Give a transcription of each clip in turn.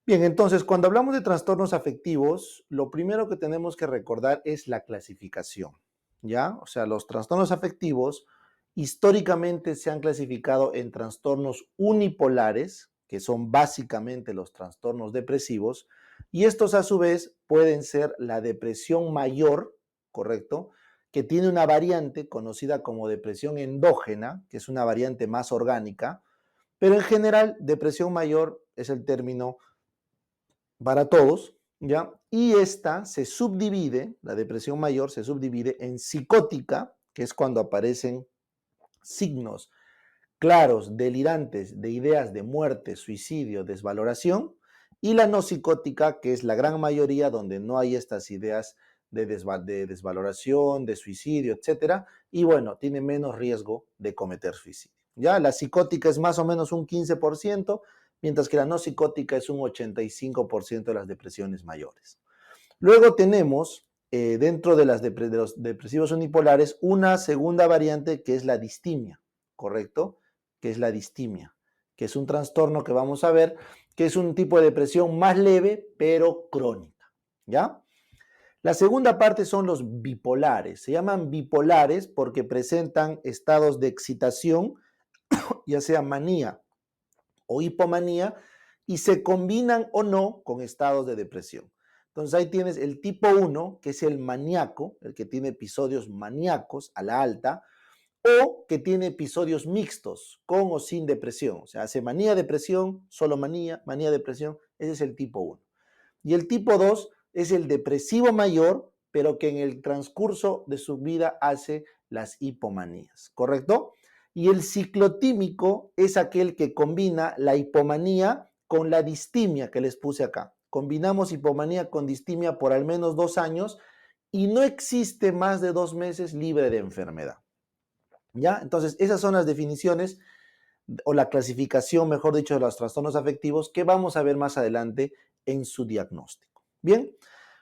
Bien, entonces, cuando hablamos de trastornos afectivos, lo primero que tenemos que recordar es la clasificación, ¿ya? O sea, los trastornos afectivos históricamente se han clasificado en trastornos unipolares, que son básicamente los trastornos depresivos, y estos a su vez pueden ser la depresión mayor, ¿correcto? Que tiene una variante conocida como depresión endógena, que es una variante más orgánica, pero en general, depresión mayor es el término para todos, ¿ya? Y esta se subdivide, la depresión mayor se subdivide en psicótica, que es cuando aparecen signos claros, delirantes de ideas de muerte, suicidio, desvaloración, y la no psicótica, que es la gran mayoría donde no hay estas ideas de desvaloración, de suicidio, etcétera, y bueno, tiene menos riesgo de cometer suicidio. Ya la psicótica es más o menos un 15%, mientras que la no psicótica es un 85% de las depresiones mayores. Luego tenemos dentro de los depresivos unipolares una segunda variante que es la distimia, ¿correcto? Que es la distimia, que es un trastorno que vamos a ver, que es un tipo de depresión más leve, pero crónica, ¿ya? La segunda parte son los bipolares. Se llaman bipolares porque presentan estados de excitación, ya sea manía o hipomanía, y se combinan o no con estados de depresión. Entonces ahí tienes el tipo 1, que es el maníaco, el que tiene episodios maníacos a la alta, o que tiene episodios mixtos, con o sin depresión. O sea, hace manía, depresión, solo manía, manía, depresión. Ese es el tipo 1. Y el tipo 2 es el depresivo mayor, pero que en el transcurso de su vida hace las hipomanías, ¿correcto? Y el ciclotímico es aquel que combina la hipomanía con la distimia que les puse acá. Combinamos hipomanía con distimia por al menos 2 años y no existe más de 2 meses libre de enfermedad. ¿Ya? Entonces, esas son las definiciones o la clasificación, mejor dicho, de los trastornos afectivos que vamos a ver más adelante en su diagnóstico. Bien,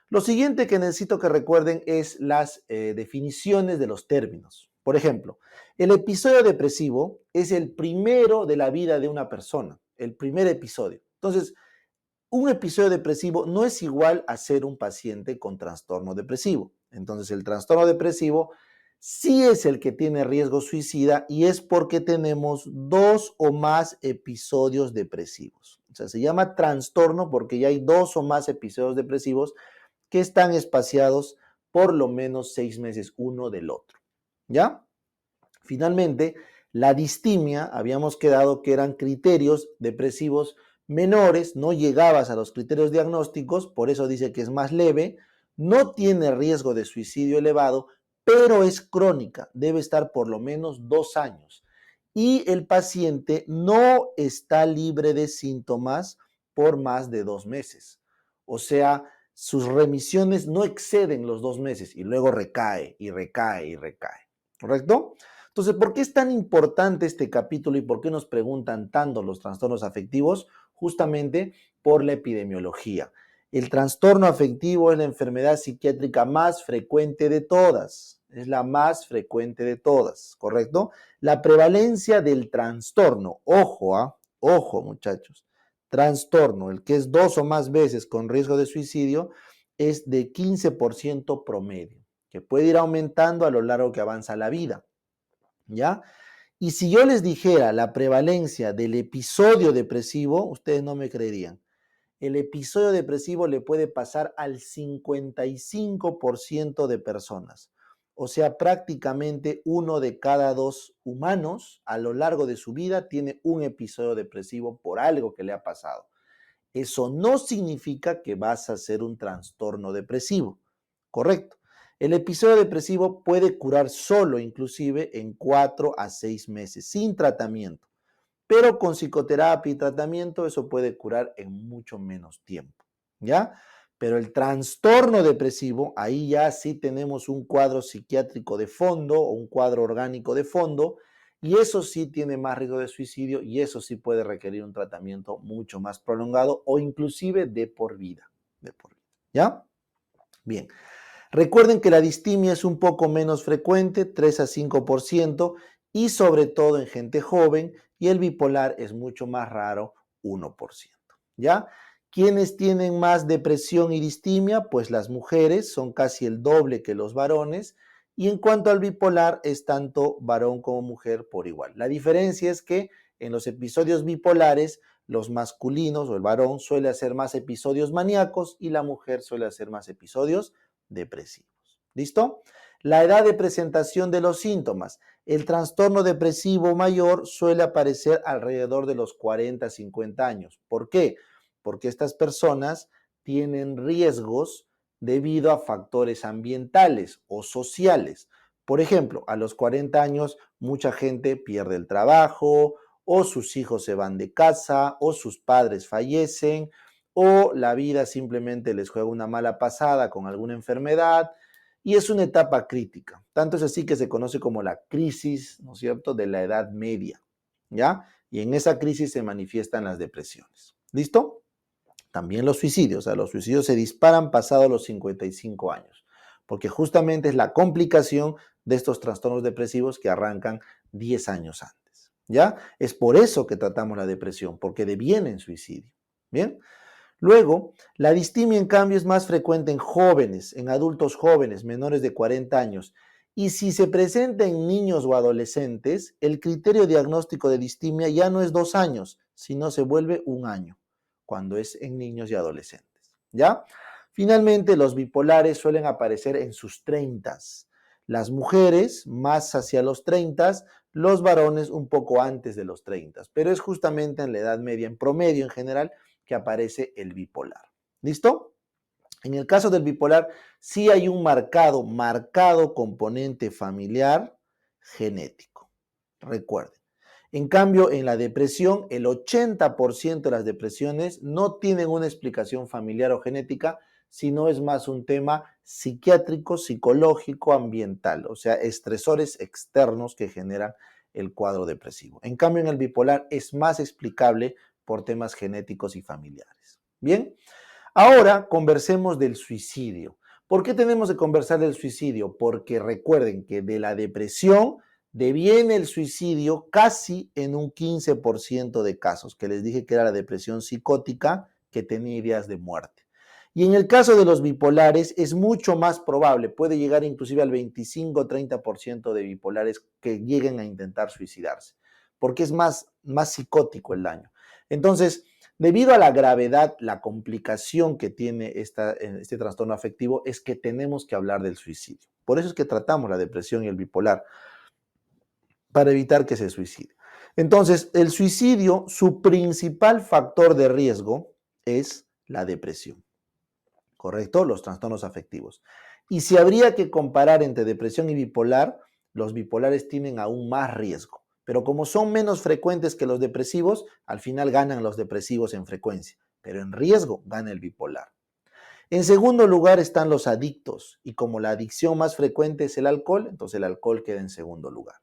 lo siguiente que necesito que recuerden es las definiciones de los términos. Por ejemplo, el episodio depresivo es el primero de la vida de una persona, el primer episodio. Entonces, un episodio depresivo no es igual a ser un paciente con trastorno depresivo. Entonces, el trastorno depresivo sí es el que tiene riesgo suicida y es porque tenemos 2 o más episodios depresivos. O sea, se llama trastorno porque ya hay 2 o más episodios depresivos que están espaciados por lo menos 6 meses uno del otro. ¿Ya? Finalmente, la distimia, habíamos quedado que eran criterios depresivos menores, no llegabas a los criterios diagnósticos, por eso dice que es más leve, no tiene riesgo de suicidio elevado, pero es crónica, debe estar por lo menos 2 años. Y el paciente no está libre de síntomas por más de 2 meses. O sea, sus remisiones no exceden los 2 meses y luego recae y recae y recae. ¿Correcto? Entonces, ¿por qué es tan importante este capítulo y por qué nos preguntan tanto los trastornos afectivos? Justamente por la epidemiología. El trastorno afectivo es la enfermedad psiquiátrica más frecuente de todas. Es la más frecuente de todas, ¿correcto? La prevalencia del trastorno, ojo muchachos, trastorno, el que es 2 o más veces con riesgo de suicidio, es de 15% promedio, que puede ir aumentando a lo largo que avanza la vida. ¿Ya? Y si yo les dijera la prevalencia del episodio depresivo, ustedes no me creerían. El episodio depresivo le puede pasar al 55% de personas. O sea, prácticamente 1 de cada 2 humanos a lo largo de su vida tiene un episodio depresivo por algo que le ha pasado. Eso no significa que vas a hacer un trastorno depresivo, ¿correcto? El episodio depresivo puede curar solo, inclusive en 4 a 6 meses, sin tratamiento. Pero con psicoterapia y tratamiento eso puede curar en mucho menos tiempo, ¿ya? Pero el trastorno depresivo, ahí ya sí tenemos un cuadro psiquiátrico de fondo o un cuadro orgánico de fondo, y eso sí tiene más riesgo de suicidio y eso sí puede requerir un tratamiento mucho más prolongado o inclusive de por vida, ¿ya? Bien. Recuerden que la distimia es un poco menos frecuente, 3 a 5%, y sobre todo en gente joven, y el bipolar es mucho más raro, 1%. ¿Ya? ¿Quiénes tienen más depresión y distimia? Pues las mujeres son casi el doble que los varones. Y en cuanto al bipolar, es tanto varón como mujer por igual. La diferencia es que en los episodios bipolares, los masculinos o el varón suele hacer más episodios maníacos y la mujer suele hacer más episodios depresivos. ¿Listo? La edad de presentación de los síntomas. El trastorno depresivo mayor suele aparecer alrededor de los 40, 50 años. ¿Por qué? Porque estas personas tienen riesgos debido a factores ambientales o sociales. Por ejemplo, a los 40 años mucha gente pierde el trabajo, o sus hijos se van de casa, o sus padres fallecen, o la vida simplemente les juega una mala pasada con alguna enfermedad, y es una etapa crítica. Tanto es así que se conoce como la crisis, ¿no es cierto?, de la edad media, ¿ya? Y en esa crisis se manifiestan las depresiones. ¿Listo? También los suicidios, o sea, los suicidios se disparan pasados los 55 años, porque justamente es la complicación de estos trastornos depresivos que arrancan 10 años antes, ¿ya? Es por eso que tratamos la depresión, porque deviene en suicidio, ¿bien? Luego, la distimia, en cambio, es más frecuente en jóvenes, en adultos jóvenes, menores de 40 años. Y si se presenta en niños o adolescentes, el criterio diagnóstico de distimia ya no es 2 años, sino se vuelve 1 año, cuando es en niños y adolescentes. ¿Ya? Finalmente, los bipolares suelen aparecer en sus 30. Las mujeres más hacia los 30, los varones un poco antes de los 30, pero es justamente en la edad media, en promedio en general, que aparece el bipolar. ¿Listo? En el caso del bipolar, sí hay un marcado componente familiar genético. Recuerden. En cambio, en la depresión, el 80% de las depresiones no tienen una explicación familiar o genética, sino es más un tema psiquiátrico, psicológico, ambiental, o sea, estresores externos que generan el cuadro depresivo. En cambio, en el bipolar es más explicable por temas genéticos y familiares. Bien, ahora conversemos del suicidio. ¿Por qué tenemos que conversar del suicidio? Porque recuerden que de la depresión deviene el suicidio casi en un 15% de casos, que les dije que era la depresión psicótica que tenía ideas de muerte. Y en el caso de los bipolares es mucho más probable, puede llegar inclusive al 25-30% de bipolares que lleguen a intentar suicidarse, porque es más psicótico el daño. Entonces, debido a la gravedad, la complicación que tiene este trastorno afectivo es que tenemos que hablar del suicidio. Por eso es que tratamos la depresión y el bipolar, para evitar que se suicide. Entonces, el suicidio, su principal factor de riesgo es la depresión, ¿correcto? Los trastornos afectivos. Y si habría que comparar entre depresión y bipolar, los bipolares tienen aún más riesgo. Pero como son menos frecuentes que los depresivos, al final ganan los depresivos en frecuencia. Pero en riesgo gana el bipolar. En segundo lugar están los adictos. Y como la adicción más frecuente es el alcohol, entonces el alcohol queda en segundo lugar.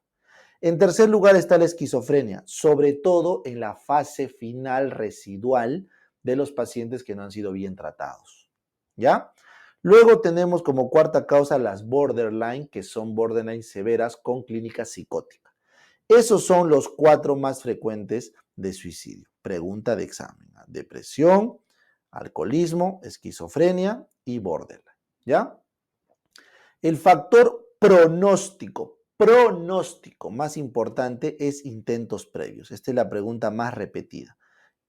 En tercer lugar está la esquizofrenia, sobre todo en la fase final residual de los pacientes que no han sido bien tratados. ¿Ya? Luego tenemos como cuarta causa las borderline, que son borderline severas con clínica psicótica. Esos son los 4 más frecuentes de suicidio. Pregunta de examen: depresión, alcoholismo, esquizofrenia y borderline. ¿Ya? El factor pronóstico más importante es intentos previos. Esta es la pregunta más repetida.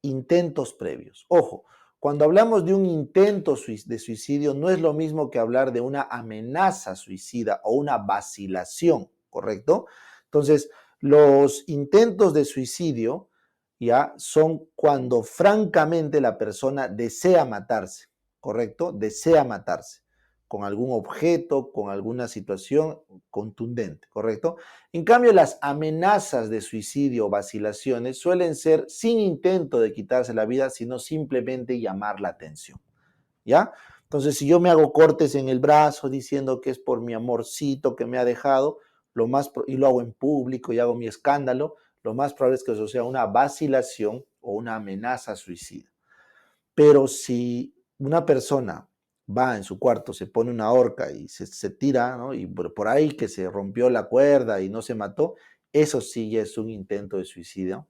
Intentos previos. Ojo, cuando hablamos de un intento de suicidio, no es lo mismo que hablar de una amenaza suicida o una vacilación, ¿correcto? Entonces, los intentos de suicidio ya son cuando francamente la persona desea matarse, ¿correcto? Desea matarse con algún objeto, con alguna situación contundente, ¿correcto? En cambio, las amenazas de suicidio o vacilaciones suelen ser sin intento de quitarse la vida, sino simplemente llamar la atención, ¿ya? Entonces, si yo me hago cortes en el brazo diciendo que es por mi amorcito que me ha dejado, y lo hago en público y hago mi escándalo, lo más probable es que eso sea una vacilación o una amenaza suicida. Pero si una persona va en su cuarto, se pone una horca y se tira, ¿no? Y por ahí que se rompió la cuerda y no se mató, eso sí ya es un intento de suicidio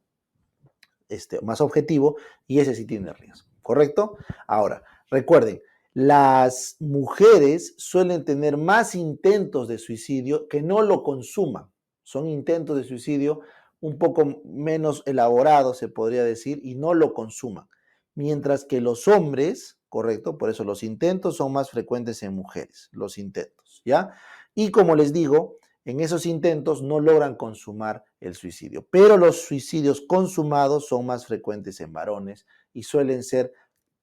más objetivo, y ese sí tiene riesgo. ¿correcto? Ahora, recuerden, las mujeres suelen tener más intentos de suicidio que no lo consuman. Son intentos de suicidio un poco menos elaborados, se podría decir, y no lo consuman. Mientras que los hombres, correcto, por eso los intentos son más frecuentes en mujeres, los intentos, ¿ya? Y como les digo, en esos intentos no logran consumar el suicidio, pero los suicidios consumados son más frecuentes en varones y suelen ser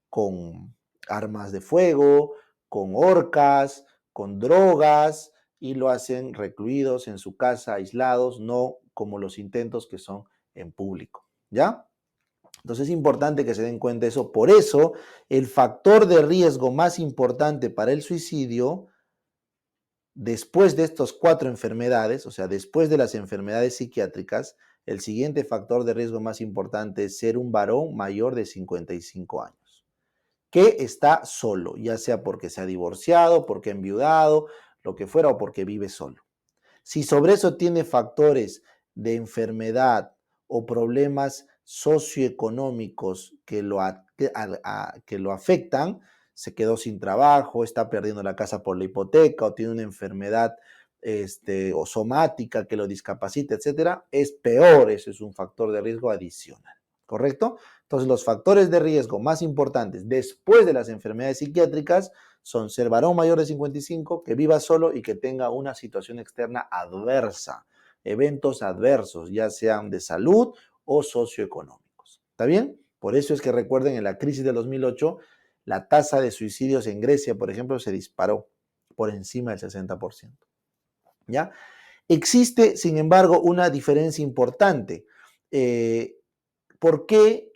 con armas de fuego, con horcas, con drogas, y lo hacen recluidos en su casa, aislados, no como los intentos que son en público, ¿ya? Entonces es importante que se den cuenta de eso. Por eso, el factor de riesgo más importante para el suicidio, después de estas 4 enfermedades, o sea, después de las enfermedades psiquiátricas, el siguiente factor de riesgo más importante es ser un varón mayor de 55 años, que está solo, ya sea porque se ha divorciado, porque ha enviudado, lo que fuera, o porque vive solo. Si sobre eso tiene factores de enfermedad o problemas socioeconómicos que lo afectan, se quedó sin trabajo, está perdiendo la casa por la hipoteca o tiene una enfermedad o somática que lo discapacita, etcétera, es peor, ese es un factor de riesgo adicional, ¿correcto? Entonces, los factores de riesgo más importantes después de las enfermedades psiquiátricas son ser varón mayor de 55, que viva solo y que tenga una situación externa adversa, eventos adversos, ya sean de salud o socioeconómicos. ¿Está bien? Por eso es que recuerden, en la crisis de 2008, la tasa de suicidios en Grecia, por ejemplo, se disparó por encima del 60%. ¿Ya? Existe, sin embargo, una diferencia importante. ¿Por qué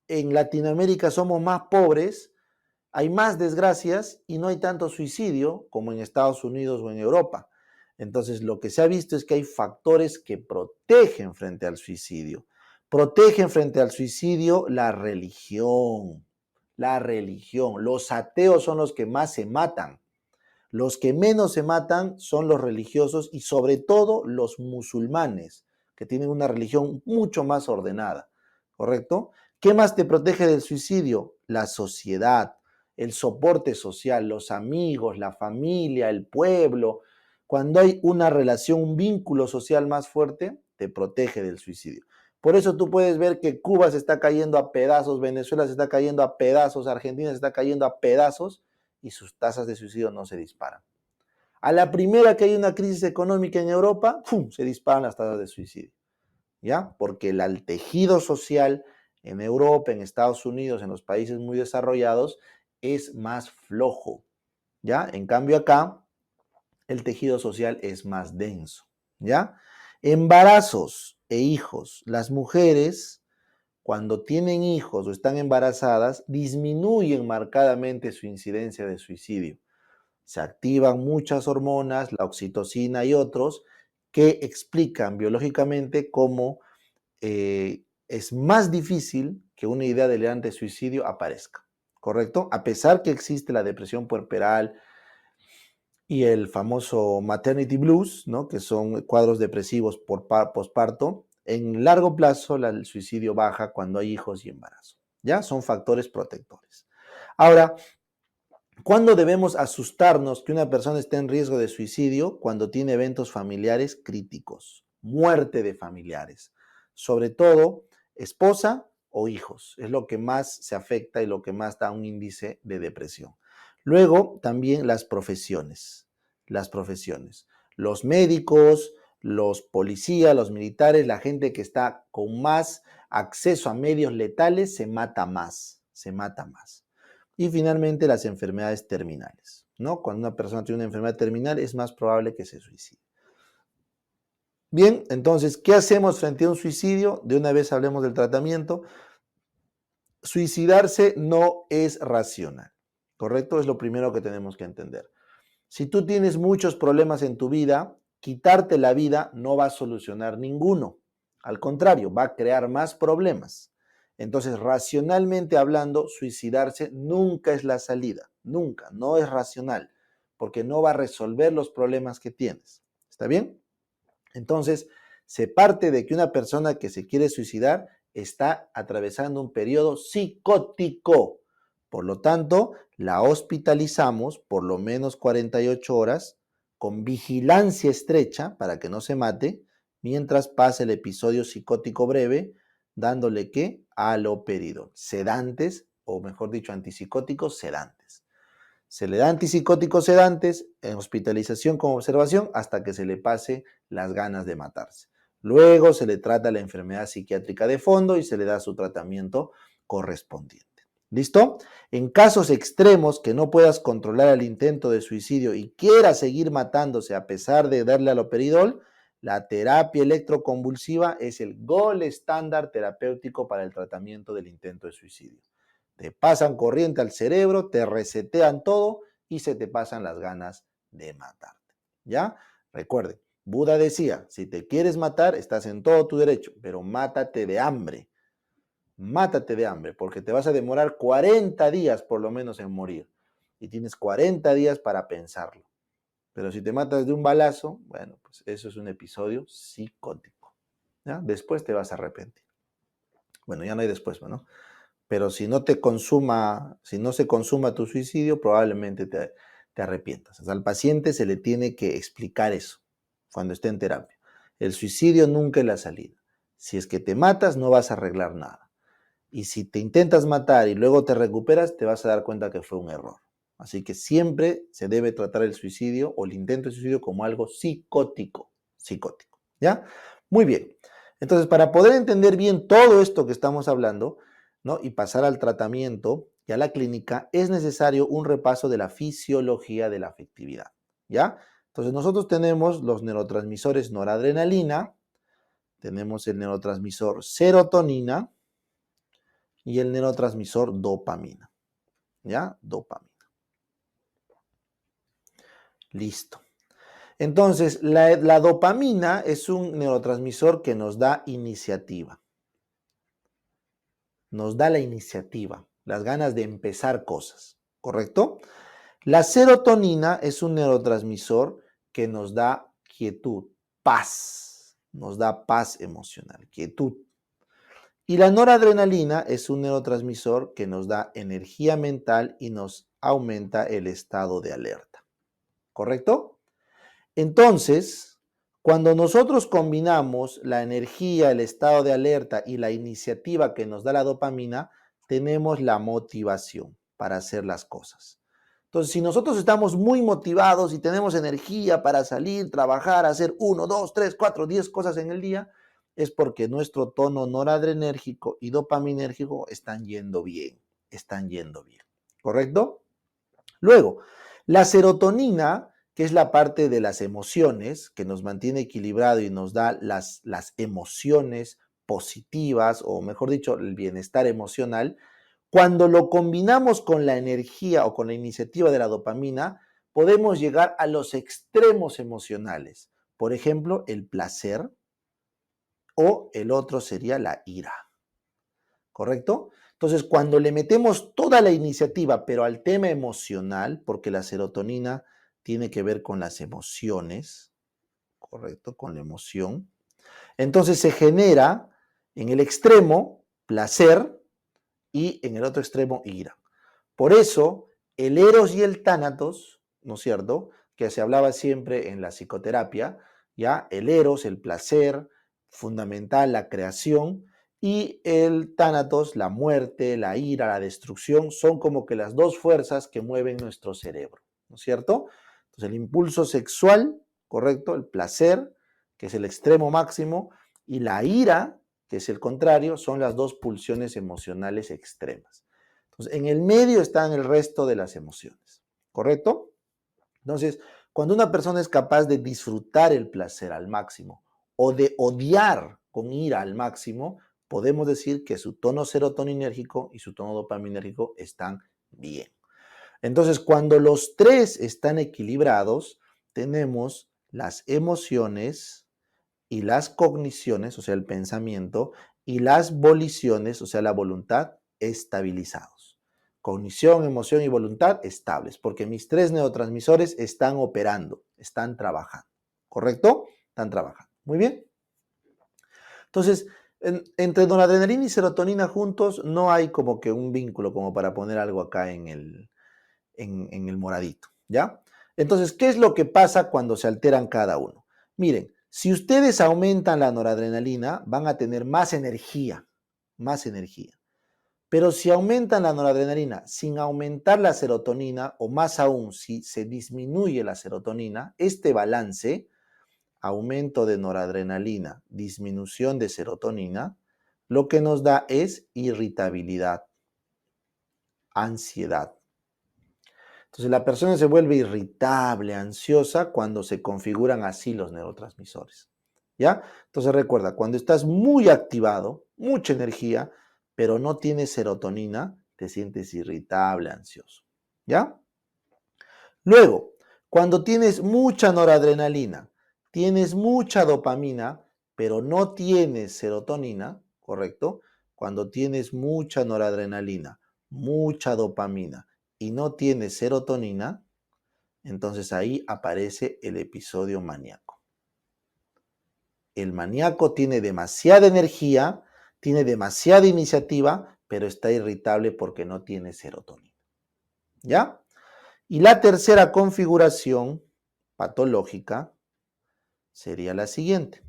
en Latinoamérica somos más pobres, hay más desgracias y no hay tanto suicidio como en Estados Unidos o en Europa? Entonces, lo que se ha visto es que hay factores que protegen frente al suicidio. Protegen frente al suicidio la religión. La religión. Los ateos son los que más se matan. Los que menos se matan son los religiosos y sobre todo los musulmanes, que tienen una religión mucho más ordenada, ¿correcto? ¿Qué más te protege del suicidio? La sociedad, el soporte social, los amigos, la familia, el pueblo. Cuando hay una relación, un vínculo social más fuerte, te protege del suicidio. Por eso tú puedes ver que Cuba se está cayendo a pedazos, Venezuela se está cayendo a pedazos, Argentina se está cayendo a pedazos, y sus tasas de suicidio no se disparan. A la primera que hay una crisis económica en Europa, ¡pum!, se disparan las tasas de suicidio, ¿ya? Porque el tejido social en Europa, en Estados Unidos, en los países muy desarrollados, es más flojo, ¿ya? En cambio acá, el tejido social es más denso, ¿ya? Embarazos e hijos. Las mujeres, cuando tienen hijos o están embarazadas, disminuyen marcadamente su incidencia de suicidio. Se activan muchas hormonas, la oxitocina y otros, que explican biológicamente cómo es más difícil que una idea delirante de suicidio aparezca, ¿correcto? A pesar que existe la depresión puerperal y el famoso maternity blues, ¿no?, que son cuadros depresivos por posparto, en largo plazo el suicidio baja cuando hay hijos y embarazo, ¿ya? Son factores protectores. Ahora, ¿cuándo debemos asustarnos que una persona esté en riesgo de suicidio? Cuando tiene eventos familiares críticos, muerte de familiares, sobre todo esposa o hijos, es lo que más se afecta y lo que más da un índice de depresión. Luego también las profesiones, los médicos, los policías, los militares, la gente que está con más acceso a medios letales se mata más, se mata más. Y finalmente las enfermedades terminales, ¿no? Cuando una persona tiene una enfermedad terminal es más probable que se suicide. Bien, entonces, ¿qué hacemos frente a un suicidio? De una vez hablemos del tratamiento. Suicidarse no es racional, ¿correcto? Es lo primero que tenemos que entender. Si tú tienes muchos problemas en tu vida, quitarte la vida no va a solucionar ninguno. Al contrario, va a crear más problemas. Entonces, racionalmente hablando, suicidarse nunca es la salida, nunca, no es racional, porque no va a resolver los problemas que tienes. ¿Está bien? Entonces, se parte de que una persona que se quiere suicidar está atravesando un periodo psicótico. Por lo tanto, la hospitalizamos por lo menos 48 horas con vigilancia estrecha para que no se mate, mientras pasa el episodio psicótico breve, dándole ¿qué? Haloperidol, sedantes, o mejor dicho, antipsicóticos sedantes. Se le da antipsicóticos sedantes en hospitalización con observación hasta que se le pase las ganas de matarse. Luego se le trata la enfermedad psiquiátrica de fondo y se le da su tratamiento correspondiente. ¿Listo? En casos extremos que no puedas controlar el intento de suicidio y quieras seguir matándose a pesar de darle haloperidol, la terapia electroconvulsiva es el gold estándar terapéutico para el tratamiento del intento de suicidio. Te pasan corriente al cerebro, te resetean todo y se te pasan las ganas de matarte. ¿Ya? Recuerden, Buda decía, si te quieres matar, estás en todo tu derecho, pero mátate de hambre. Mátate de hambre, porque te vas a demorar 40 días por lo menos en morir. Y tienes 40 días para pensarlo. Pero si te matas de un balazo, bueno, pues eso es un episodio psicótico. ¿Ya? Después te vas a arrepentir. Bueno, ya no hay después, ¿no? Pero si no se consuma tu suicidio, probablemente te arrepientas. O sea, al paciente se le tiene que explicar eso cuando esté en terapia. El suicidio nunca es la salida. Si es que te matas, no vas a arreglar nada. Y si te intentas matar y luego te recuperas, te vas a dar cuenta que fue un error. Así que siempre se debe tratar el suicidio o el intento de suicidio como algo psicótico. Psicótico. ¿Ya? Muy bien. Entonces, para poder entender bien todo esto que estamos hablando, ¿no? Y pasar al tratamiento y a la clínica, es necesario un repaso de la fisiología de la afectividad. ¿Ya? Entonces, nosotros tenemos los neurotransmisores noradrenalina, tenemos el neurotransmisor serotonina y el neurotransmisor dopamina. ¿Ya? Dopamina. Listo. Entonces, la dopamina es un neurotransmisor que nos da iniciativa. Nos da la iniciativa, las ganas de empezar cosas, ¿correcto? La serotonina es un neurotransmisor que nos da quietud, paz, nos da paz emocional, quietud. Y la noradrenalina es un neurotransmisor que nos da energía mental y nos aumenta el estado de alerta, ¿correcto? Entonces, cuando nosotros combinamos la energía, el estado de alerta y la iniciativa que nos da la dopamina, tenemos la motivación para hacer las cosas. Entonces, si nosotros estamos muy motivados y tenemos energía para salir, trabajar, hacer 1, 2, 3, 4, 10 cosas en el día, es porque nuestro tono noradrenérgico y dopaminérgico están yendo bien, ¿correcto? Luego, la serotonina, que es la parte de las emociones, que nos mantiene equilibrado y nos da las emociones positivas, o mejor dicho, el bienestar emocional, cuando lo combinamos con la energía o con la iniciativa de la dopamina, podemos llegar a los extremos emocionales. Por ejemplo, el placer o el otro sería la ira. ¿Correcto? Entonces, cuando le metemos toda la iniciativa, pero al tema emocional, porque la serotonina tiene que ver con las emociones, ¿correcto? Con la emoción. Entonces se genera en el extremo placer y en el otro extremo ira. Por eso, el eros y el tánatos, ¿no es cierto? Que se hablaba siempre en la psicoterapia, ¿ya? El eros, el placer, fundamental, la creación, y el tánatos, la muerte, la ira, la destrucción, son como que las dos fuerzas que mueven nuestro cerebro, ¿no es cierto? Entonces, el impulso sexual, ¿correcto? El placer, que es el extremo máximo, y la ira, que es el contrario, son las dos pulsiones emocionales extremas. Entonces, en el medio están el resto de las emociones, ¿correcto? Entonces, cuando una persona es capaz de disfrutar el placer al máximo o de odiar con ira al máximo, podemos decir que su tono serotoninérgico y su tono dopaminérgico están bien. Entonces, cuando los tres están equilibrados, tenemos las emociones y las cogniciones, o sea, el pensamiento, y las voliciones, o sea, la voluntad, estabilizados. Cognición, emoción y voluntad estables, porque mis tres neurotransmisores están operando, están trabajando, ¿correcto? Están trabajando. Muy bien. Entonces, Entre noradrenalina y serotonina juntos no hay como que un vínculo como para poner algo acá en el moradito, ¿ya? Entonces, ¿qué es lo que pasa cuando se alteran cada uno? Miren, si ustedes aumentan la noradrenalina, van a tener más energía, más energía. Pero si aumentan la noradrenalina sin aumentar la serotonina, o más aún, si se disminuye la serotonina, este balance, aumento de noradrenalina, disminución de serotonina, lo que nos da es irritabilidad, ansiedad. Entonces la persona se vuelve irritable, ansiosa cuando se configuran así los neurotransmisores. ¿Ya? Entonces recuerda, cuando estás muy activado, mucha energía, pero no tienes serotonina, te sientes irritable, ansioso. ¿Ya? Luego, cuando tienes mucha noradrenalina, tienes mucha dopamina, pero no tienes serotonina, ¿correcto? Cuando tienes mucha noradrenalina, mucha dopamina y no tienes serotonina, entonces ahí aparece el episodio maníaco. El maníaco tiene demasiada energía, tiene demasiada iniciativa, pero está irritable porque no tiene serotonina. ¿Ya? Y la tercera configuración patológica sería la siguiente.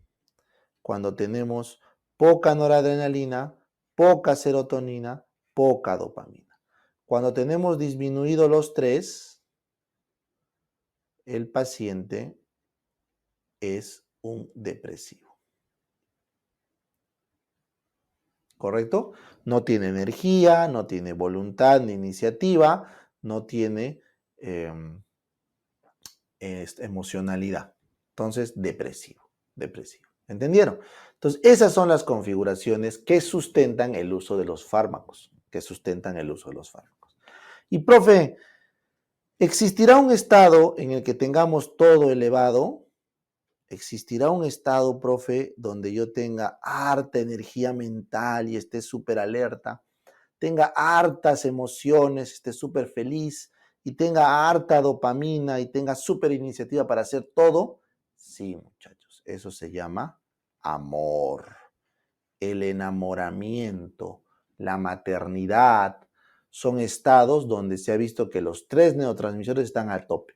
Cuando tenemos poca noradrenalina, poca serotonina, poca dopamina. Cuando tenemos disminuido los tres, el paciente es un depresivo. ¿Correcto? No tiene energía, no tiene voluntad ni iniciativa, no tiene eh, emocionalidad. Entonces, depresivo, depresivo. ¿Entendieron? Entonces, esas son las configuraciones que sustentan el uso de los fármacos, que sustentan el uso de los fármacos. Y, profe, ¿existirá un estado en el que tengamos todo elevado? ¿Existirá un estado, profe, donde yo tenga harta energía mental y esté súper alerta, tenga hartas emociones, esté súper feliz y tenga harta dopamina y tenga súper iniciativa para hacer todo? Sí, muchachos, eso se llama amor, el enamoramiento, la maternidad. Son estados donde se ha visto que los tres neurotransmisores están al tope.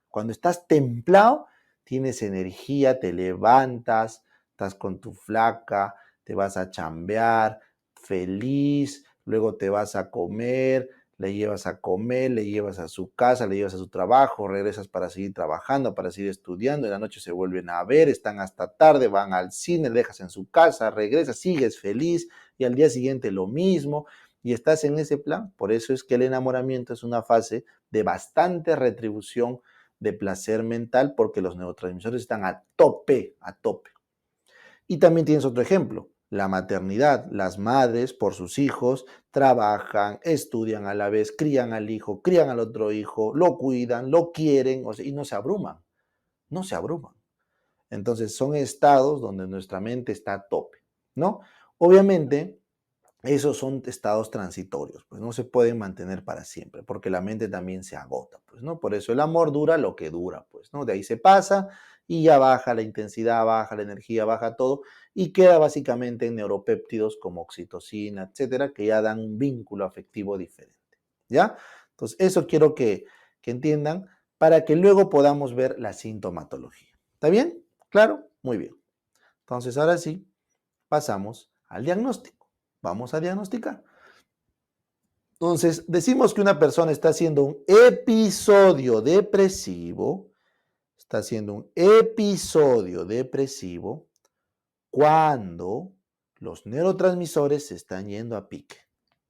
Cuando estás templado, tienes energía, te levantas, estás con tu flaca, te vas a chambear, feliz, luego te vas a comer, le llevas a comer, le llevas a su casa, le llevas a su trabajo, regresas para seguir trabajando, para seguir estudiando, en la noche se vuelven a ver, están hasta tarde, van al cine, le dejas en su casa, regresas, sigues feliz y al día siguiente lo mismo y estás en ese plan. Por eso es que el enamoramiento es una fase de bastante retribución de placer mental porque los neurotransmisores están a tope, a tope. Y también tienes otro ejemplo, la maternidad. Las madres por sus hijos trabajan, estudian a la vez, crían al hijo, crían al otro hijo, lo cuidan, lo quieren, o sea, y no se abruman, no se abruman. Entonces son estados donde nuestra mente está a tope, ¿no? Obviamente, esos son estados transitorios, pues no se pueden mantener para siempre, porque la mente también se agota, pues, ¿no? Por eso el amor dura lo que dura, pues, ¿no? De ahí se pasa y ya baja la intensidad, baja la energía, baja todo y queda básicamente en neuropéptidos como oxitocina, etcétera, que ya dan un vínculo afectivo diferente, ¿ya? Entonces, eso quiero que entiendan para que luego podamos ver la sintomatología. ¿Está bien? ¿Claro? Muy bien. Entonces, ahora sí, pasamos al diagnóstico. Vamos a diagnosticar. Entonces, decimos que una persona está haciendo un episodio depresivo, está haciendo un episodio depresivo cuando los neurotransmisores se están yendo a pique,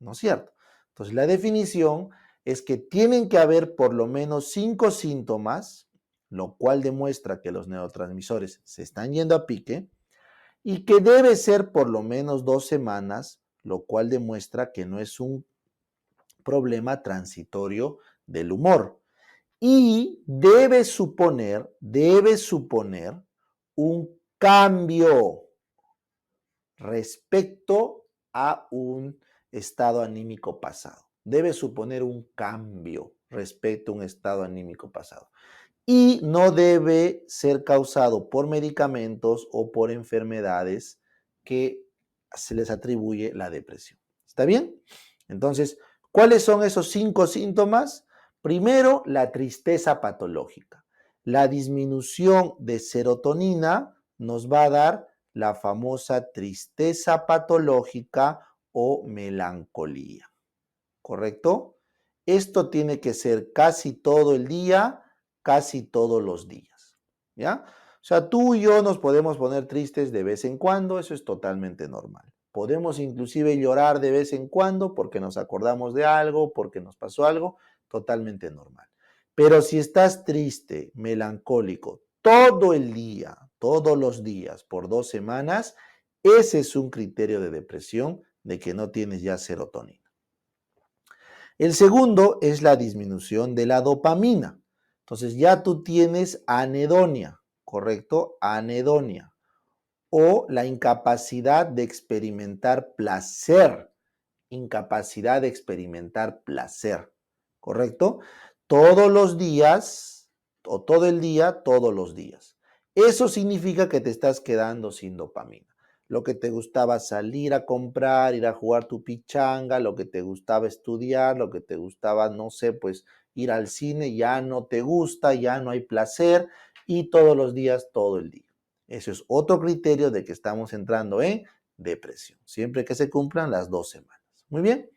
¿no es cierto? Entonces, la definición es que tienen que haber por lo menos 5 síntomas, lo cual demuestra que los neurotransmisores se están yendo a pique, y que debe ser por lo menos 2 semanas, lo cual demuestra que no es un problema transitorio del humor. Y debe suponer un cambio respecto a un estado anímico pasado. Debe suponer un cambio respecto a un estado anímico pasado. Y no debe ser causado por medicamentos o por enfermedades que se les atribuye la depresión. ¿Está bien? Entonces, ¿cuáles son esos 5 síntomas? Primero, la tristeza patológica. La disminución de serotonina nos va a dar la famosa tristeza patológica o melancolía. ¿Correcto? Esto tiene que ser casi todo el día, casi todos los días. ¿Ya? O sea, tú y yo nos podemos poner tristes de vez en cuando, eso es totalmente normal. Podemos inclusive llorar de vez en cuando porque nos acordamos de algo, porque nos pasó algo, totalmente normal. Pero si estás triste, melancólico, todo el día, todos los días, por 2 semanas, ese es un criterio de depresión de que no tienes ya serotonina. El segundo es la disminución de la dopamina. Entonces ya tú tienes anedonia, ¿correcto? Anedonia. O la incapacidad de experimentar placer. Incapacidad de experimentar placer, ¿correcto? Todos los días, o todo el día, todos los días. Eso significa que te estás quedando sin dopamina. Lo que te gustaba salir a comprar, ir a jugar tu pichanga, lo que te gustaba estudiar, lo que te gustaba, no sé, pues ir al cine, ya no te gusta, ya no hay placer y todos los días, todo el día. Eso es otro criterio de que estamos entrando en depresión, siempre que se cumplan las 2 semanas. Muy bien.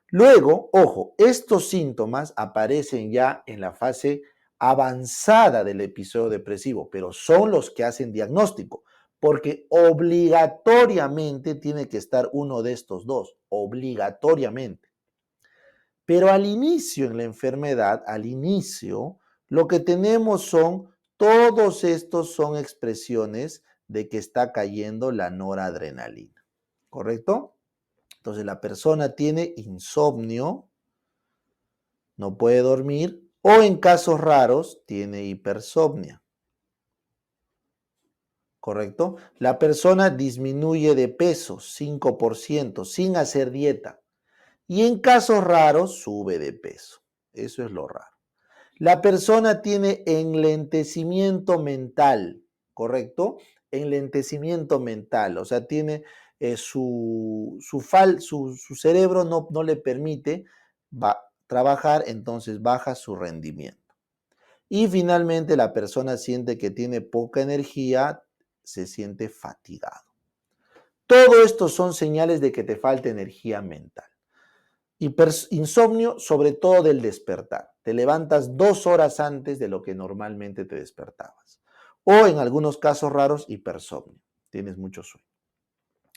Luego, ojo, estos síntomas aparecen ya en la fase avanzada del episodio depresivo, pero son los que hacen diagnóstico, porque obligatoriamente tiene que estar uno de estos dos, obligatoriamente. Pero al inicio en la enfermedad, al inicio, lo que tenemos son, todos estos son expresiones de que está cayendo la noradrenalina, ¿correcto? Entonces la persona tiene insomnio, no puede dormir o en casos raros tiene hipersomnia. ¿Correcto? La persona disminuye de peso 5% sin hacer dieta y en casos raros sube de peso. Eso es lo raro. La persona tiene enlentecimiento mental, ¿correcto? Enlentecimiento mental, o sea, tiene su cerebro no le permite trabajar, entonces baja su rendimiento. Y finalmente la persona siente que tiene poca energía, se siente fatigado. Todo esto son señales de que te falta energía mental. Insomnio, sobre todo del despertar. Te levantas 2 horas antes de lo que normalmente te despertabas. O en algunos casos raros, hipersomnio. Tienes mucho sueño.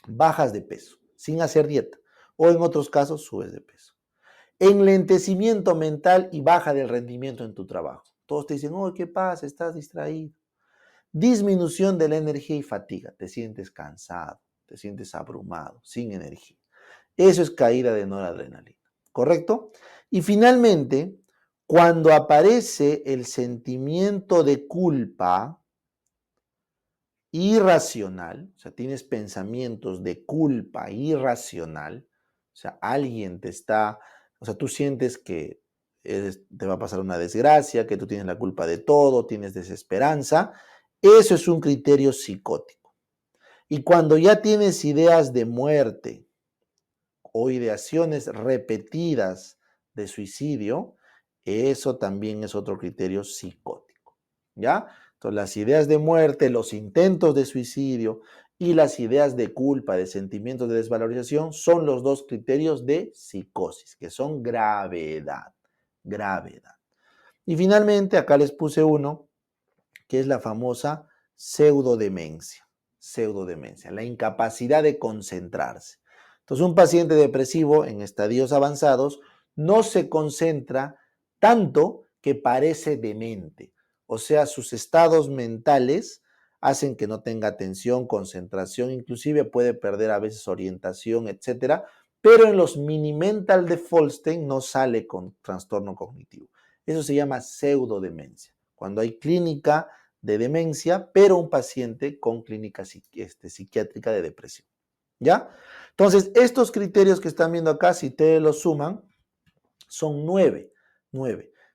Bajas de peso sin hacer dieta. O en otros casos, subes de peso. Enlentecimiento mental y baja del rendimiento en tu trabajo. Todos te dicen, oh, ¿qué pasa? Estás distraído. Disminución de la energía y fatiga. Te sientes cansado, te sientes abrumado, sin energía. Eso es caída de noradrenalina, ¿correcto? Y finalmente, cuando aparece el sentimiento de culpa irracional, o sea, tienes pensamientos de culpa irracional, o sea, alguien te está, o sea, tú sientes que te va a pasar una desgracia, que tú tienes la culpa de todo, tienes desesperanza, eso es un criterio psicótico. Y cuando ya tienes ideas de muerte, o ideaciones repetidas de suicidio, eso también es otro criterio psicótico, ¿ya? Entonces, las ideas de muerte, los intentos de suicidio y las ideas de culpa, de sentimientos de desvalorización, son los 2 criterios de psicosis, que son gravedad, gravedad. Y finalmente, acá les puse uno, que es la famosa pseudodemencia, la incapacidad de concentrarse. Entonces, un paciente depresivo en estadios avanzados no se concentra tanto que parece demente. O sea, sus estados mentales hacen que no tenga atención, concentración, inclusive puede perder a veces orientación, etcétera. Pero en los mini mental de Folstein no sale con trastorno cognitivo. Eso se llama pseudodemencia. Cuando hay clínica de demencia, pero un paciente con clínica psiquiátrica de depresión. ¿Ya? Entonces, estos criterios que están viendo acá, si ustedes los suman, son 9.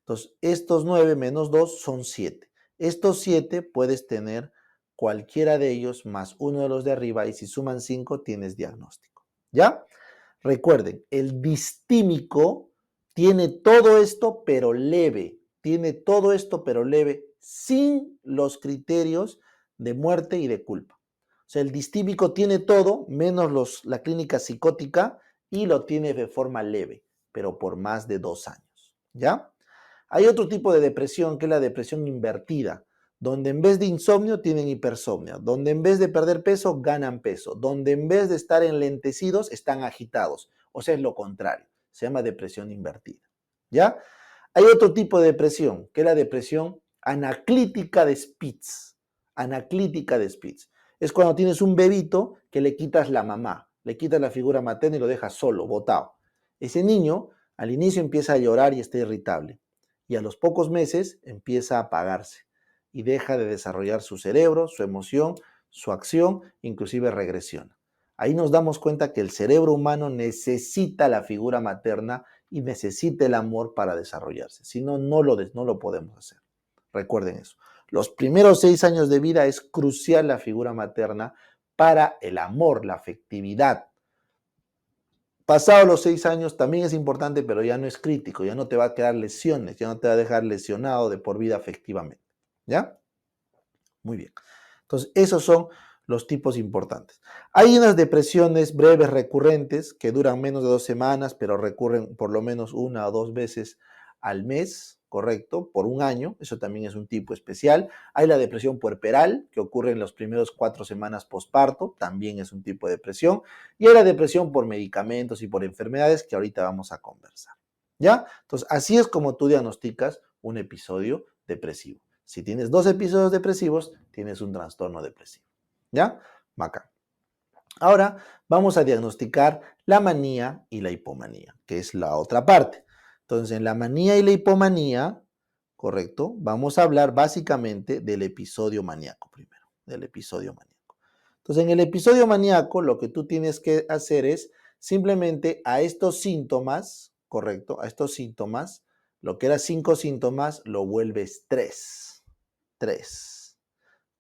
Entonces, estos 9 menos 2 son 7. Estos 7 puedes tener cualquiera de ellos más uno de los de arriba y si suman 5 tienes diagnóstico. ¿Ya? Recuerden, el distímico tiene todo esto pero leve, tiene todo esto pero leve sin los criterios de muerte y de culpa. O sea, el distímico tiene todo menos la clínica psicótica y lo tiene de forma leve, pero por más de 2 años. ¿Ya? Hay otro tipo de depresión que es la depresión invertida, donde en vez de insomnio tienen hipersomnia, donde en vez de perder peso ganan peso, donde en vez de estar enlentecidos están agitados. O sea, es lo contrario. Se llama depresión invertida. ¿Ya? Hay otro tipo de depresión, que es la depresión anaclítica de Spitz. Anaclítica de Spitz. Es cuando tienes un bebito que le quitas la mamá, le quitas la figura materna y lo dejas solo, botado. Ese niño al inicio empieza a llorar y está irritable. Y a los pocos meses empieza a apagarse y deja de desarrollar su cerebro, su emoción, su acción, inclusive regresiona. Ahí nos damos cuenta que el cerebro humano necesita la figura materna y necesita el amor para desarrollarse. Si no, no lo podemos hacer. Recuerden eso. Los primeros 6 años de vida es crucial la figura materna para el amor, la afectividad. Pasados los 6 años también es importante, pero ya no es crítico, ya no te va a quedar lesiones, ya no te va a dejar lesionado de por vida afectivamente. ¿Ya? Muy bien. Entonces, esos son los tipos importantes. Hay unas depresiones breves recurrentes que duran menos de 2 semanas, pero recurren por lo menos 1 o 2 veces al mes, ¿correcto? Por un año, eso también es un tipo especial. Hay la depresión puerperal, que ocurre en los primeros 4 semanas posparto, también es un tipo de depresión. Y hay la depresión por medicamentos y por enfermedades, que ahorita vamos a conversar. ¿Ya? Entonces, así es como tú diagnosticas un episodio depresivo. Si tienes 2 episodios depresivos, tienes un trastorno depresivo. ¿Ya? Bacán. Ahora vamos a diagnosticar la manía y la hipomanía, que es la otra parte. Entonces, en la manía y la hipomanía, correcto, vamos a hablar básicamente del episodio maníaco primero, del episodio maníaco. Entonces, en el episodio maníaco, lo que tú tienes que hacer es simplemente a estos síntomas, correcto, a estos síntomas, lo que era 5 síntomas, lo vuelves 3. 3,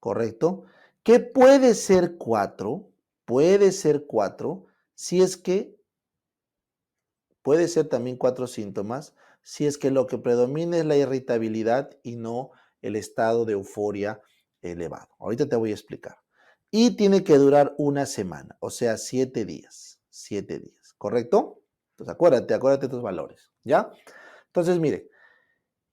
¿correcto? Que puede ser 4, si es que, puede ser también 4 síntomas, si es que lo que predomina es la irritabilidad y no el estado de euforia elevado. Ahorita te voy a explicar. Y tiene que durar 1 semana, o sea, 7 días, 7 días, ¿correcto? Entonces acuérdate de tus valores, ¿ya? Entonces, mire,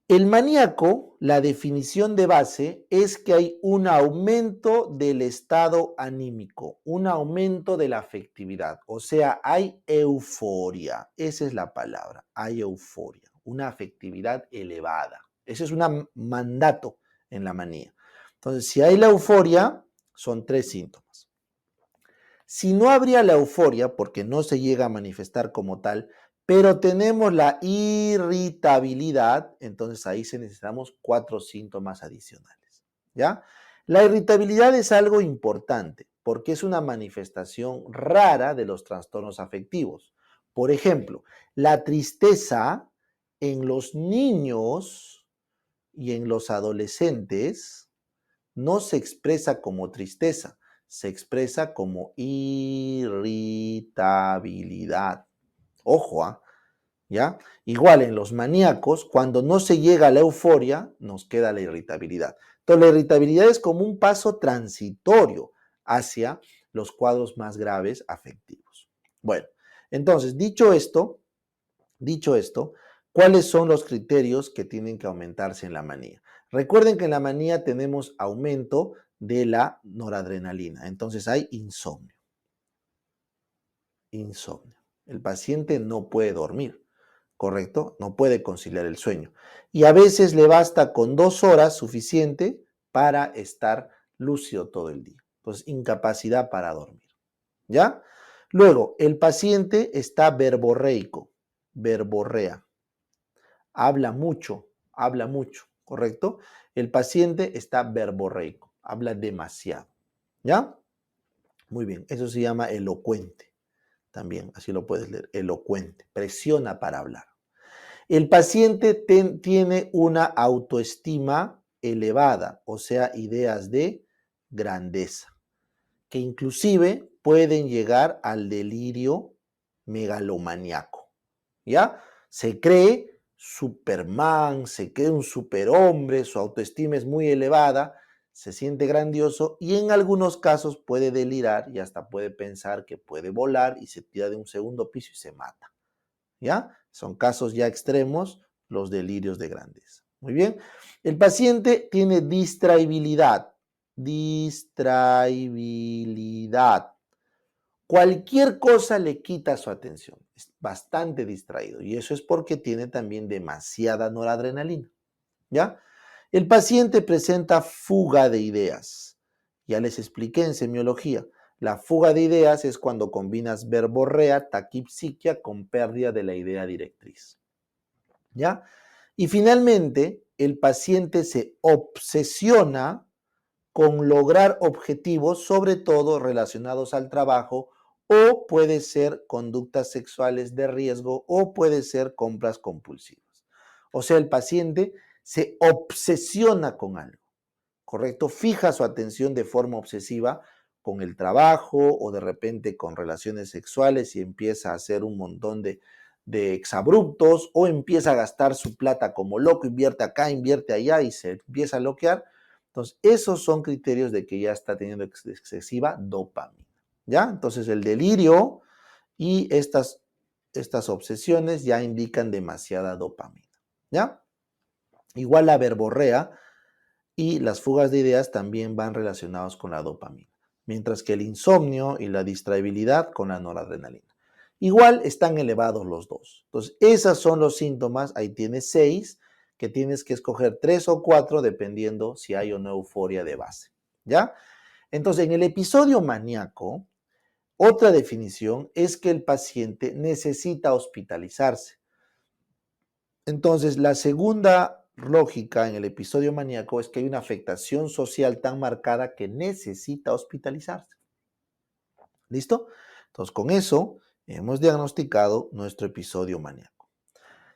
el maníaco, la definición de base es que hay un aumento del estado anímico, un aumento de la afectividad, o sea, hay euforia, esa es la palabra, hay euforia, una afectividad elevada. Ese es un mandato en la manía. Entonces, si hay la euforia, son 3 síntomas. Si no habría la euforia, porque no se llega a manifestar como tal, pero tenemos la irritabilidad, entonces ahí se necesitamos 4 síntomas adicionales, ¿ya? La irritabilidad es algo importante porque es una manifestación rara de los trastornos afectivos. Por ejemplo, la tristeza en los niños y en los adolescentes no se expresa como tristeza, se expresa como irritabilidad. Ojo, ¿ya? Igual en los maníacos, cuando no se llega a la euforia, nos queda la irritabilidad. Entonces, la irritabilidad es como un paso transitorio hacia los cuadros más graves afectivos. Bueno, entonces, dicho esto, ¿cuáles son los criterios que tienen que aumentarse en la manía? Recuerden que en la manía tenemos aumento de la noradrenalina, entonces hay insomnio. Insomnio. El paciente no puede dormir, ¿correcto? No puede conciliar el sueño. Y a veces le basta con 2 horas suficiente para estar lúcido todo el día. Entonces, incapacidad para dormir. ¿Ya? Luego, el paciente está verborreico, verborrea. Habla mucho, ¿correcto? El paciente está verborreico, habla demasiado. ¿Ya? Muy bien, eso se llama elocuente. También, así lo puedes leer, elocuente, presiona para hablar. El paciente tiene una autoestima elevada, o sea, ideas de grandeza, que inclusive pueden llegar al delirio megalomaníaco, ¿ya? Se cree Superman, se cree un superhombre, su autoestima es muy elevada, se siente grandioso y en algunos casos puede delirar y hasta puede pensar que puede volar y se tira de un segundo piso y se mata, ¿ya? Son casos ya extremos, los delirios de grandeza. Muy bien. El paciente tiene distraibilidad. Distraibilidad. Cualquier cosa le quita su atención. Es bastante distraído y eso es porque tiene también demasiada noradrenalina, ¿ya? El paciente presenta fuga de ideas. Ya les expliqué en semiología. La fuga de ideas es cuando combinas verborrea, taquipsiquia con pérdida de la idea directriz, ¿ya? Y finalmente, el paciente se obsesiona con lograr objetivos, sobre todo relacionados al trabajo, o puede ser conductas sexuales de riesgo, o puede ser compras compulsivas. O sea, el paciente se obsesiona con algo, ¿correcto? Fija su atención de forma obsesiva con el trabajo o de repente con relaciones sexuales y empieza a hacer un montón de exabruptos o empieza a gastar su plata como loco, invierte acá, invierte allá y se empieza a bloquear. Entonces, esos son criterios de que ya está teniendo excesiva dopamina, ¿ya? Entonces, el delirio y estas obsesiones ya indican demasiada dopamina, ¿ya? Igual la verborrea y las fugas de ideas también van relacionados con la dopamina, mientras que el insomnio y la distraibilidad con la noradrenalina. Igual están elevados los dos. Entonces, esos son los síntomas, ahí tienes 6, que tienes que escoger 3 o 4 dependiendo si hay o no euforia de base, ¿ya? Entonces, en el episodio maníaco, otra definición es que el paciente necesita hospitalizarse. Entonces, la segunda lógica en el episodio maníaco es que hay una afectación social tan marcada que necesita hospitalizarse. ¿Listo? Entonces, con eso hemos diagnosticado nuestro episodio maníaco.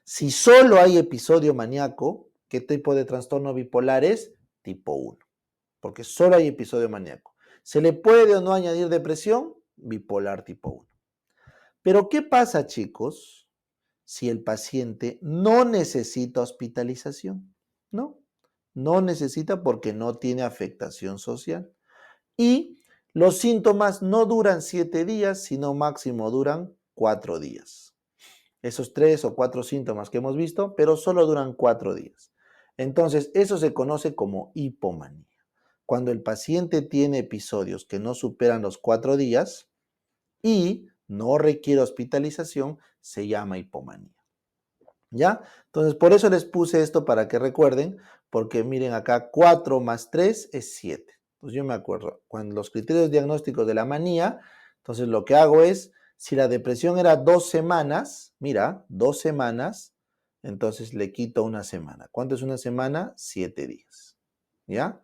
Si solo hay episodio maníaco, ¿qué tipo de trastorno bipolar es? Tipo 1, porque solo hay episodio maníaco. ¿Se le puede o no añadir depresión? Bipolar tipo 1. Pero, ¿qué pasa, chicos, si el paciente no necesita hospitalización? No necesita porque no tiene afectación social. Y los síntomas no duran 7 días, sino máximo duran 4 días. Esos 3 o 4 síntomas que hemos visto, pero solo duran 4 días. Entonces, eso se conoce como hipomanía. Cuando el paciente tiene episodios que no superan los 4 días y no requiere hospitalización, se llama hipomanía. ¿Ya? Entonces, por eso les puse esto para que recuerden, porque miren acá, 4 más 3 es 7. Pues yo me acuerdo, cuando los criterios diagnósticos de la manía, entonces lo que hago es, si la depresión era 2 semanas, mira, 2 semanas, entonces le quito una semana. ¿Cuánto es una semana? 7 días. ¿Ya?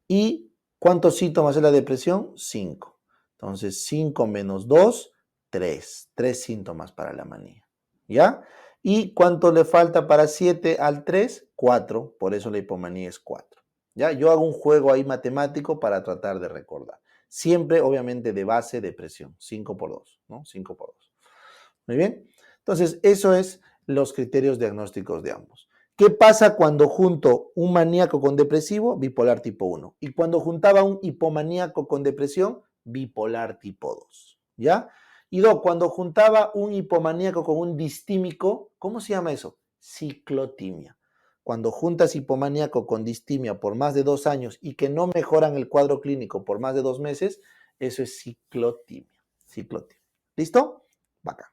¿Y cuántos síntomas es la depresión? 5. Entonces, 5 menos 2, 3. 3 síntomas para la manía. ¿Ya? ¿Y cuánto le falta para 7 al 3? 4. Por eso la hipomanía es 4. ¿Ya? Yo hago un juego ahí matemático para tratar de recordar. Siempre, obviamente, de base depresión. 5 por 2, ¿no? 5 por 2. Muy bien. Entonces, eso es los criterios diagnósticos de ambos. ¿Qué pasa cuando junto un maníaco con depresivo? Bipolar tipo 1. Y cuando juntaba un hipomaníaco con depresión, bipolar tipo 2. ¿Ya? Y cuando juntaba un hipomaníaco con un distímico, ¿cómo se llama eso? Ciclotimia. Cuando juntas hipomaníaco con distimia por más de 2 años y que no mejoran el cuadro clínico por más de 2 meses, eso es ciclotimia. Ciclotimia. ¿Listo? Bacán.